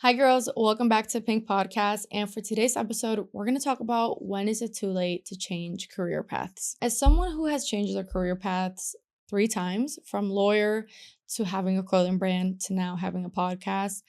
Hi, girls. Welcome back to Pink Podcast. And for today's episode, we're going to talk about when is it too late to change career paths. As someone who has changed their career paths 3 times, from lawyer to having a clothing brand to now having a podcast,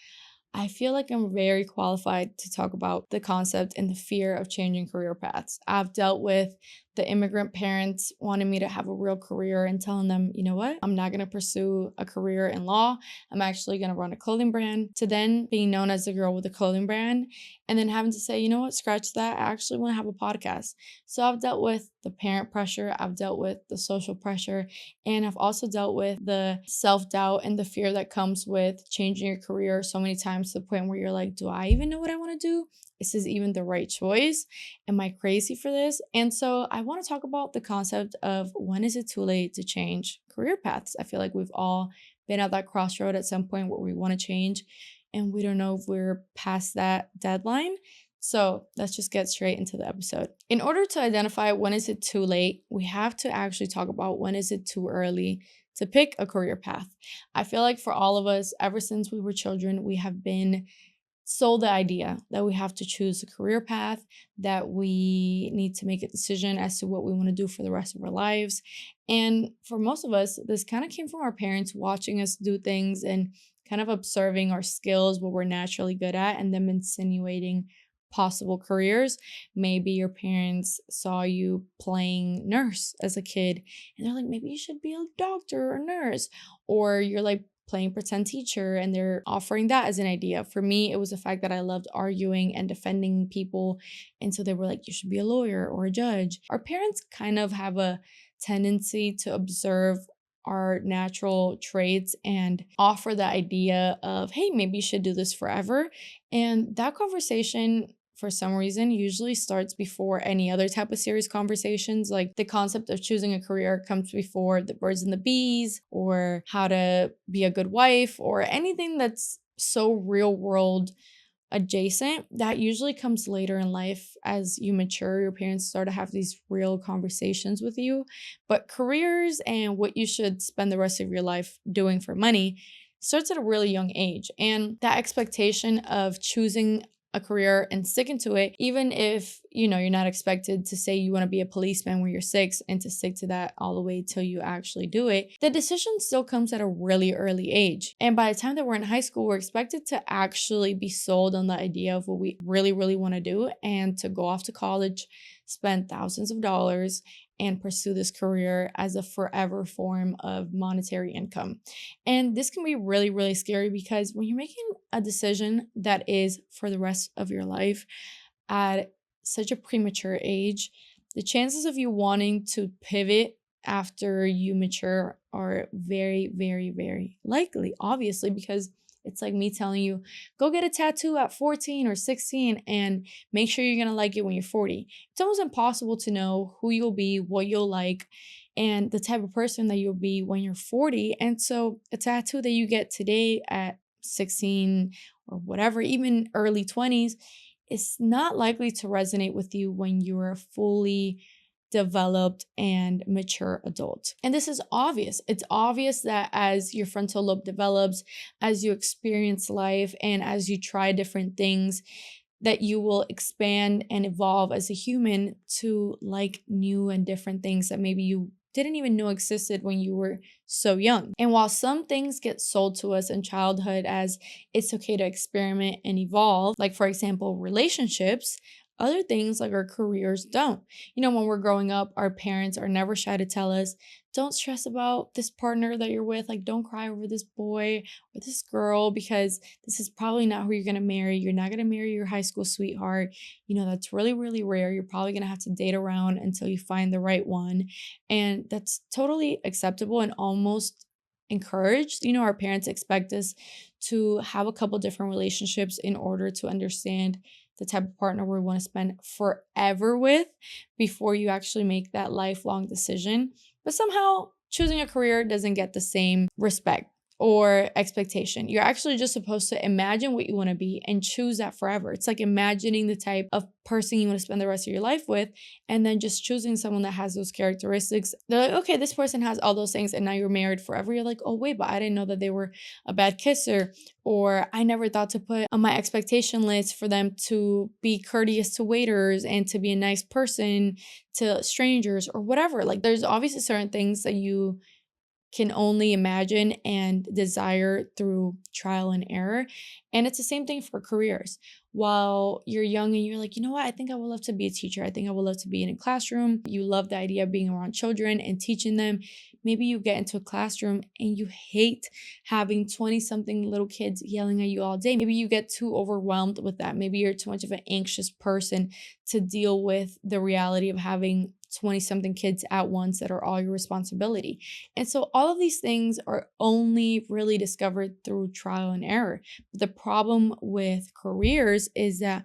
I feel like I'm very qualified to talk about the concept and the fear of changing career paths. I've dealt with the immigrant parents wanting me to have a real career and telling them, you know what, I'm not going to pursue a career in law. I'm actually going to run a clothing brand, to then being known as the girl with a clothing brand and then having to say, you know what, scratch that. I actually want to have a podcast. So I've dealt with the parent pressure, I've dealt with the social pressure, and I've also dealt with the self-doubt and the fear that comes with changing your career so many times to the point where you're like, do I even know what I want to do? Is this even the right choice? Am I crazy for this? And so I want to talk about the concept of when is it too late to change career paths? I feel like we've all been at that crossroad at some point where we want to change and we don't know if we're past that deadline. So let's just get straight into the episode. In order to identify when is it too late, we have to actually talk about when is it too early to pick a career path. I feel like for all of us, ever since we were children, we have been sold the idea that we have to choose a career path, that we need to make a decision as to what we want to do for the rest of our lives. And for most of us, this kind of came from our parents watching us do things and kind of observing our skills, what we're naturally good at, and them insinuating possible careers. Maybe your parents saw you playing nurse as a kid and they're like, maybe you should be a doctor or a nurse. Or you're like playing pretend teacher and they're offering that as an idea. For me, it was the fact that I loved arguing and defending people. And so they were like, you should be a lawyer or a judge. Our parents kind of have a tendency to observe our natural traits and offer the idea of, hey, maybe you should do this forever. And that conversation, for some reason, usually starts before any other type of serious conversations. Like the concept of choosing a career comes before the birds and the bees, or how to be a good wife, or anything that's so real world adjacent. That usually comes later in life as you mature. Your parents start to have these real conversations with you. But careers and what you should spend the rest of your life doing for money starts at a really young age. And that expectation of choosing a career and sticking to it, even if you're not expected to say you want to be a policeman when you're 6 and to stick to that all the way till you actually do it, the decision still comes at a really early age. And by the time that we're in high school, we're expected to actually be sold on the idea of what we really, really want to do and to go off to college, spend thousands of dollars, and pursue this career as a forever form of monetary income. And this can be really, really scary because when you're making a decision that is for the rest of your life at such a premature age, the chances of you wanting to pivot after you mature are very, very, very likely, obviously, because it's like me telling you, go get a tattoo at 14 or 16 and make sure you're going to like it when you're 40. It's almost impossible to know who you'll be, what you'll like, and the type of person that you'll be when you're 40. And so a tattoo that you get today at 16 or whatever, even early 20s, is not likely to resonate with you when you're fully developed and mature adult. And this is obvious. It's obvious that as your frontal lobe develops, as you experience life, and as you try different things, that you will expand and evolve as a human to like new and different things that maybe you didn't even know existed when you were so young. And while some things get sold to us in childhood as it's okay to experiment and evolve, like for example, relationships, other things like our careers don't. When we're growing up, our parents are never shy to tell us, don't stress about this partner that you're with. Like, don't cry over this boy or this girl because this is probably not who you're going to marry. You're not going to marry your high school sweetheart. That's really, really rare. You're probably going to have to date around until you find the right one. And that's totally acceptable and almost encouraged. Our parents expect us to have a couple different relationships in order to understand the type of partner we want to spend forever with before you actually make that lifelong decision. But somehow choosing a career doesn't get the same respect. or expectation. You're actually just supposed to imagine what you want to be and choose that forever. It's like imagining the type of person you want to spend the rest of your life with, and then just choosing someone that has those characteristics. They're like, okay, this person has all those things, and now you're married forever. You're like, oh wait, but I didn't know that they were a bad kisser, or I never thought to put on my expectation list for them to be courteous to waiters and to be a nice person to strangers or whatever. Like, there's obviously certain things that you can only imagine and desire through trial and error. And it's the same thing for careers. While you're young and you're like, you know what, I think I would love to be a teacher. I think I would love to be in a classroom. You love the idea of being around children and teaching them. Maybe you get into a classroom and you hate having 20 something little kids yelling at you all day. Maybe you get too overwhelmed with that. Maybe you're too much of an anxious person to deal with the reality of having 20 something kids at once that are all your responsibility. And so all of these things are only really discovered through trial and error. But the problem with careers is that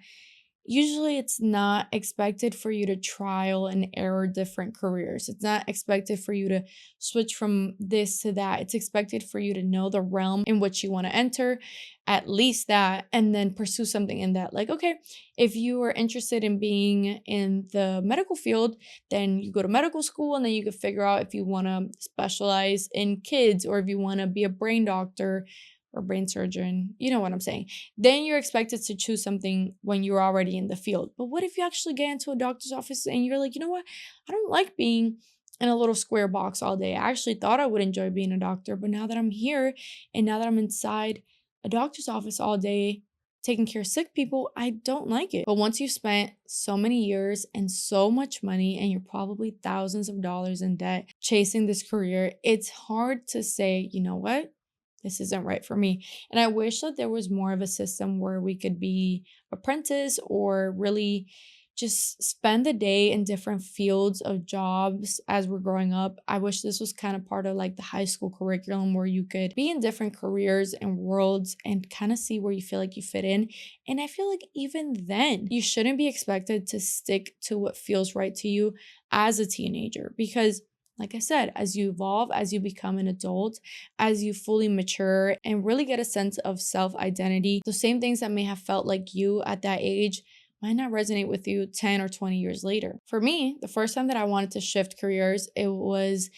usually it's not expected for you to trial and error different careers. It's not expected for you to switch from this to that. It's expected for you to know the realm in which you want to enter, at least that, and then pursue something in that. Like, okay, if you are interested in being in the medical field, then you go to medical school and then you can figure out if you want to specialize in kids or if you want to be a brain doctor or brain surgeon, you know what I'm saying. Then you're expected to choose something when you're already in the field. But what if you actually get into a doctor's office and you're like, you know what? I don't like being in a little square box all day. I actually thought I would enjoy being a doctor, but now that I'm here and now that I'm inside a doctor's office all day taking care of sick people, I don't like it. But once you've spent so many years and so much money and you're probably thousands of dollars in debt chasing this career, it's hard to say, you know what? This isn't right for me. And I wish that there was more of a system where we could be apprentice or really just spend the day in different fields of jobs as we're growing up. I wish this was kind of part of like the high school curriculum where you could be in different careers and worlds and kind of see where you feel like you fit in. And I feel like even then, you shouldn't be expected to stick to what feels right to you as a teenager because like I said, as you evolve, as you become an adult, as you fully mature and really get a sense of self-identity, the same things that may have felt like you at that age might not resonate with you 10 or 20 years later. For me, the first time that I wanted to shift careers, it was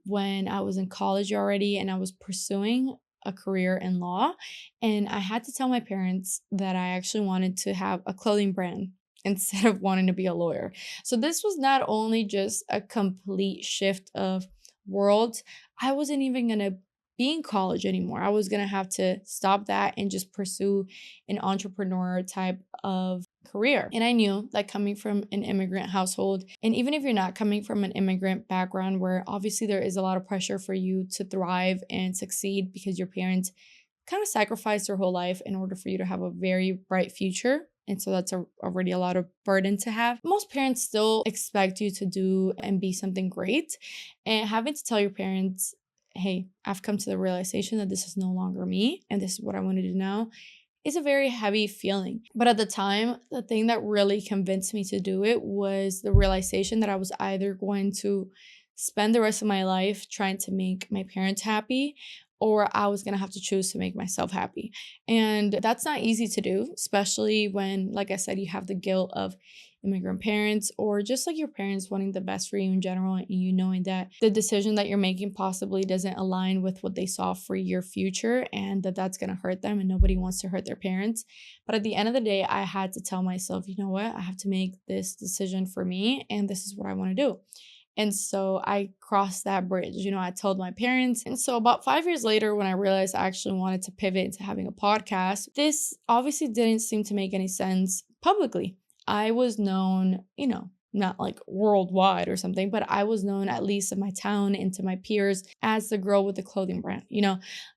when I was in college already and I was pursuing a career in law. And I had to tell my parents that I actually wanted to have a clothing brand instead of wanting to be a lawyer. So this was not only just a complete shift of worlds, I wasn't even going to be in college anymore. I was going to have to stop that and just pursue an entrepreneur type of career. And I knew that coming from an immigrant household, and even if you're not coming from an immigrant background where obviously there is a lot of pressure for you to thrive and succeed because your parents kind of sacrificed their whole life in order for you to have a very bright future. And so that's already a lot of burden to have. Most parents still expect you to do and be something great. And having to tell your parents, hey, I've come to the realization that this is no longer me and this is what I want to do now is a very heavy feeling. But at the time, the thing that really convinced me to do it was the realization that I was either going to spend the rest of my life trying to make my parents happy or I was going to have to choose to make myself happy. And that's not easy to do, especially when, like I said, you have the guilt of immigrant parents or just like your parents wanting the best for you in general and you knowing that the decision that you're making possibly doesn't align with what they saw for your future and that that's going to hurt them and nobody wants to hurt their parents. But at the end of the day, I had to tell myself, you know what, I have to make this decision for me and this is what I want to do. And so I crossed that bridge. I told my parents. And so about 5 years later, when I realized I actually wanted to pivot into having a podcast, this obviously didn't seem to make any sense publicly. I was known, not like worldwide or something, but I was known at least in my town and to my peers as the girl with the clothing brand.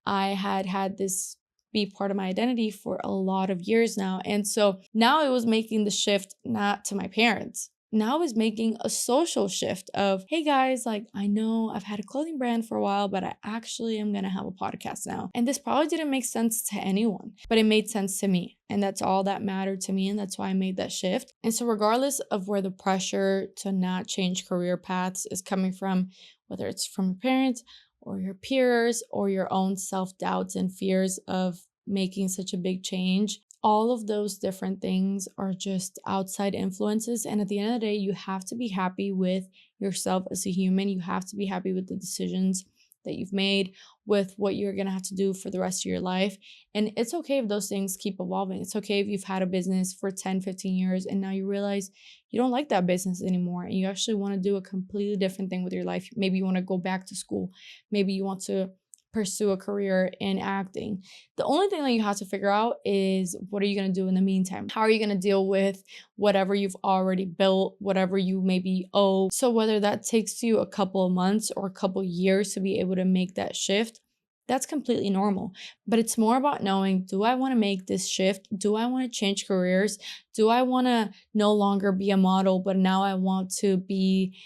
I had this be part of my identity for a lot of years now. And so now it was making the shift not to my parents. Now is making a social shift of, hey guys, like I know I've had a clothing brand for a while, but I actually am going to have a podcast now. And this probably didn't make sense to anyone, but it made sense to me. And that's all that mattered to me. And that's why I made that shift. And so regardless of where the pressure to not change career paths is coming from, whether it's from your parents or your peers or your own self-doubts and fears of making such a big change. All of those different things are just outside influences. And at the end of the day, you have to be happy with yourself as a human. You have to be happy with the decisions that you've made, with what you're going to have to do for the rest of your life. And it's okay if those things keep evolving. It's okay if you've had a business for 10, 15 years and now you realize you don't like that business anymore and you actually want to do a completely different thing with your life. Maybe you want to go back to school. Maybe you want to pursue a career in acting. The only thing that you have to figure out is, what are you going to do in the meantime? How are you going to deal with whatever you've already built, whatever you maybe owe? So whether that takes you a couple of months or a couple of years to be able to make that shift, that's completely normal. But it's more about knowing, do I want to make this shift? Do I want to change careers? Do I want to no longer be a model, but now I want to be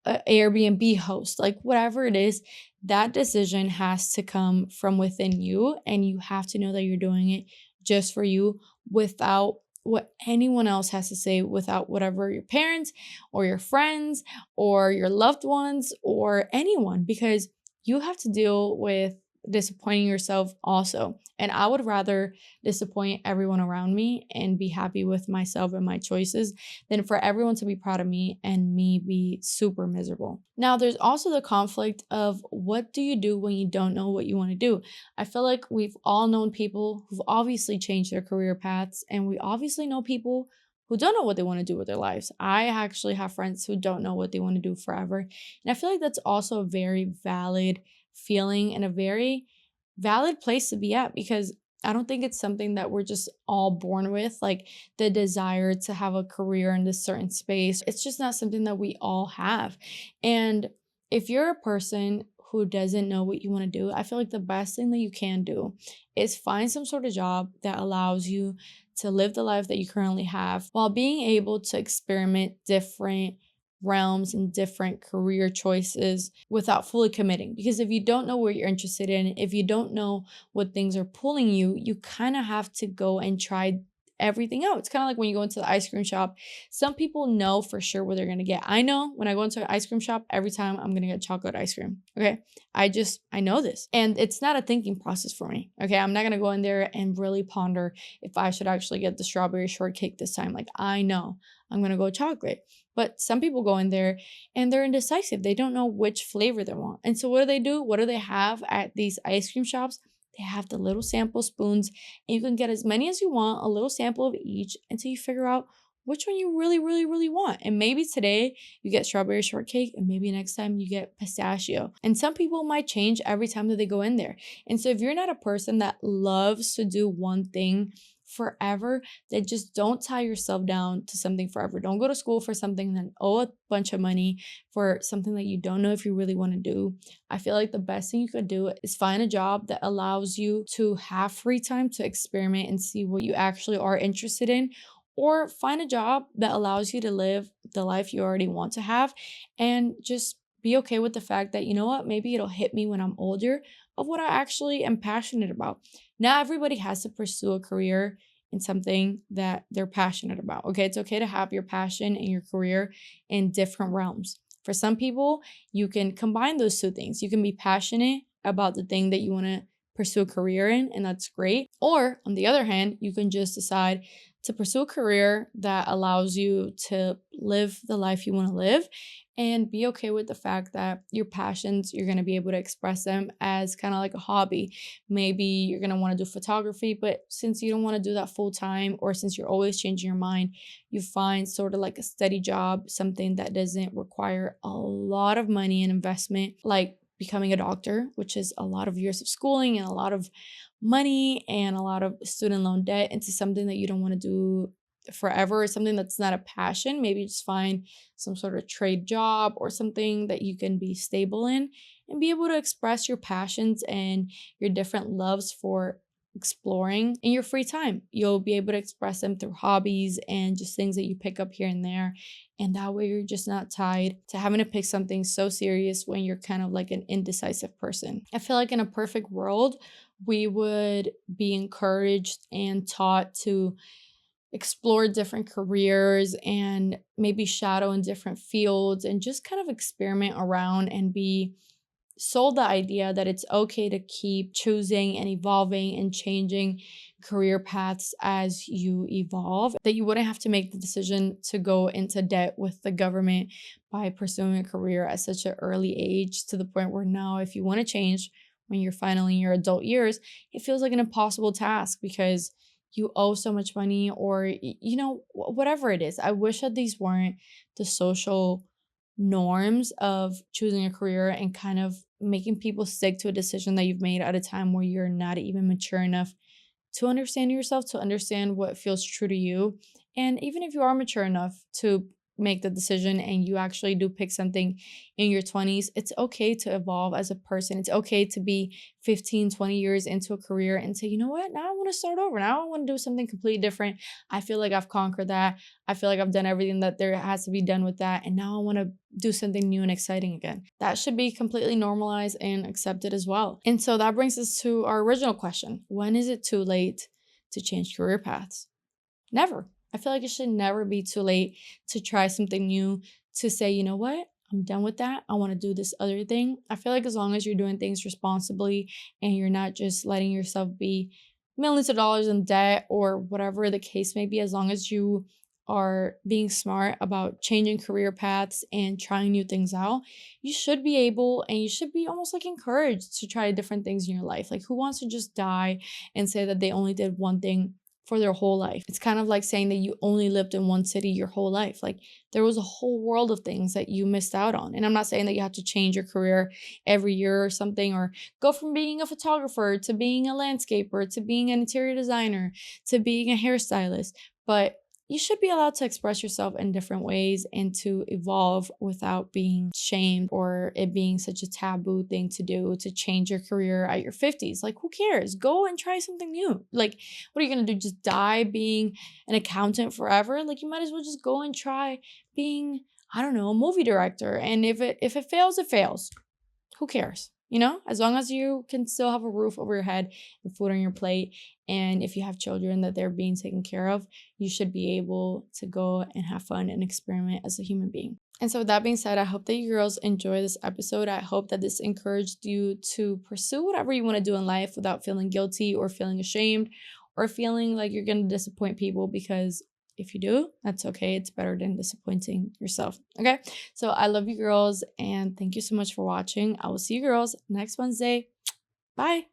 an Airbnb host? Like whatever it is, that decision has to come from within you, and you have to know that you're doing it just for you, without what anyone else has to say, without whatever your parents or your friends or your loved ones or anyone, because you have to deal with disappointing yourself also. And I would rather disappoint everyone around me and be happy with myself and my choices than for everyone to be proud of me and me be super miserable. Now, there's also the conflict of, what do you do when you don't know what you want to do? I feel like we've all known people who've obviously changed their career paths, and we obviously know people who don't know what they want to do with their lives. I actually have friends who don't know what they want to do forever. And I feel like that's also a very valid feeling and a very valid place to be at, because I don't think it's something that we're just all born with, like the desire to have a career in this certain space. It's just not something that we all have. And if you're a person who doesn't know what you want to do, I feel like the best thing that you can do is find some sort of job that allows you to live the life that you currently have while being able to experiment different realms and different career choices without fully committing. Because if you don't know what you're interested in, if you don't know what things are pulling you, you kind of have to go and try everything out. It's kind of like when you go into the ice cream shop. Some people know for sure what they're going to get. I know when I go into an ice cream shop, every time I'm going to get chocolate ice cream. Okay. I know this. And it's not a thinking process for me. Okay. I'm not going to go in there and really ponder if I should actually get the strawberry shortcake this time. Like, I know I'm going to go chocolate. But some people go in there and they're indecisive. They don't know which flavor they want. And so what do? What do they have at these ice cream shops? They have the little sample spoons, and you can get as many as you want, a little sample of each, until you figure out which one you really, really, really want. And maybe today you get strawberry shortcake, and maybe next time you get pistachio. And some people might change every time that they go in there. And so if you're not a person that loves to do one thing forever, then just don't tie yourself down to something forever. Don't go to school for something and then owe a bunch of money for something that you don't know if you really want to do. I feel like the best thing you could do is find a job that allows you to have free time to experiment and see what you actually are interested in, or find a job that allows you to live the life you already want to have, and just be okay with the fact that, you know what, maybe it'll hit me when I'm older of what I actually am passionate about. Not everybody has to pursue a career in something that they're passionate about. Okay, it's okay to have your passion and your career in different realms. For some people, you can combine those two things. You can be passionate about the thing that you want to pursue a career in, and that's great. Or on the other hand, you can just decide to pursue a career that allows you to live the life you want to live, and be okay with the fact that your passions, you're going to be able to express them as kind of like a hobby. Maybe you're going to want to do photography, but since you don't want to do that full time, or since you're always changing your mind, you find sort of like a steady job, something that doesn't require a lot of money and investment, like becoming a doctor, which is a lot of years of schooling and a lot of money and a lot of student loan debt, into something that you don't want to do forever, or something that's not a passion. Maybe just find some sort of trade job or something that you can be stable in and be able to express your passions and your different loves for exploring in your free time. You'll be able to express them through hobbies and just things that you pick up here and there. And that way you're just not tied to having to pick something so serious when you're kind of like an indecisive person. I feel like in a perfect world, we would be encouraged and taught to explore different careers and maybe shadow in different fields and just kind of experiment around and be sold the idea that it's okay to keep choosing and evolving and changing career paths as you evolve, that you wouldn't have to make the decision to go into debt with the government by pursuing a career at such an early age, to the point where now, if you want to change when you're finally in your adult years, it feels like an impossible task because you owe so much money, or whatever it is. I wish that these weren't the social norms of choosing a career and kind of making people stick to a decision that you've made at a time where you're not even mature enough to understand yourself, to understand what feels true to you. And even if you are mature enough to make the decision and you actually do pick something in your 20s, it's okay to evolve as a person. It's okay to be 15, 20 years into a career and say, you know what, now I want to start over. Now I want to do something completely different. I feel like I've conquered that. I feel like I've done everything that there has to be done with that. And now I want to do something new and exciting again. That should be completely normalized and accepted as well. And so that brings us to our original question: when is it too late to change career paths? Never. I feel like it should never be too late to try something new, to say, you know what? I'm done with that. I want to do this other thing. I feel like as long as you're doing things responsibly and you're not just letting yourself be millions of dollars in debt or whatever the case may be, as long as you are being smart about changing career paths and trying new things out, you should be able, and you should be almost like encouraged to try different things in your life. Like, who wants to just die and say that they only did one thing for their whole life? It's kind of like saying that you only lived in one city your whole life. Like, there was a whole world of things that you missed out on. And I'm not saying that you have to change your career every year or something, or go from being a photographer to being a landscaper to being an interior designer to being a hairstylist, but you should be allowed to express yourself in different ways and to evolve without being shamed or it being such a taboo thing to do, to change your career at your 50s. Like, who cares? Go and try something new. Like, what are you going to do? Just die being an accountant forever? Like, you might as well just go and try being, I don't know, a movie director. And if it fails, it fails. Who cares? As long as you can still have a roof over your head and food on your plate, and if you have children that they're being taken care of, you should be able to go and have fun and experiment as a human being. And so, with that being said, I hope that you girls enjoy this episode. I hope that this encouraged you to pursue whatever you want to do in life without feeling guilty or feeling ashamed or feeling like you're going to disappoint people, because if you do, that's okay. It's better than disappointing yourself. Okay. So I love you girls and thank you so much for watching. I will see you girls next Wednesday. Bye.